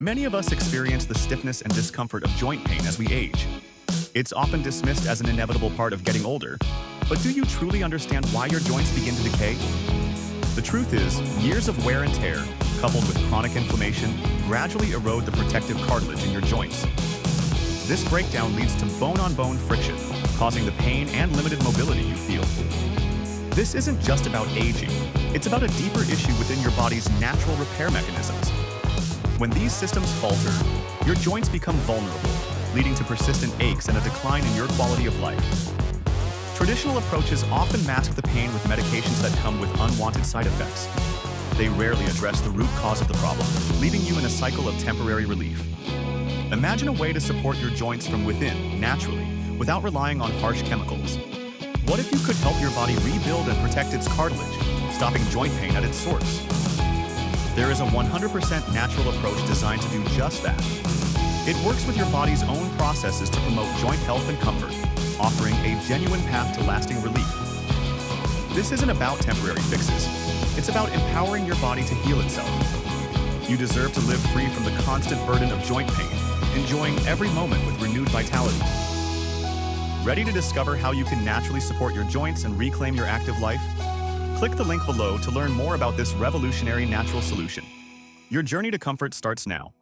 Many of us experience the stiffness and discomfort of joint pain as we age. It's often dismissed as an inevitable part of getting older, but do you truly understand why your joints begin to decay? The truth is, years of wear and tear, coupled with chronic inflammation, gradually erode the protective cartilage in your joints. This breakdown leads to bone-on-bone friction, causing the pain and limited mobility you feel. This isn't just about aging, it's about a deeper issue within your body's natural repair mechanisms. When these systems falter, your joints become vulnerable, leading to persistent aches and a decline in your quality of life. Traditional approaches often mask the pain with medications that come with unwanted side effects. They rarely address the root cause of the problem, leaving you in a cycle of temporary relief. Imagine a way to support your joints from within, naturally, without relying on harsh chemicals. What if you could help your body rebuild and protect its cartilage, stopping joint pain at its source? There is a 100% natural approach designed to do just that. It works with your body's own processes to promote joint health and comfort, offering a genuine path to lasting relief. This isn't about temporary fixes. It's about empowering your body to heal itself. You deserve to live free from the constant burden of joint pain, enjoying every moment with renewed vitality. Ready to discover how you can naturally support your joints and reclaim your active life? Click the link below to learn more about this revolutionary natural solution. Your journey to comfort starts now.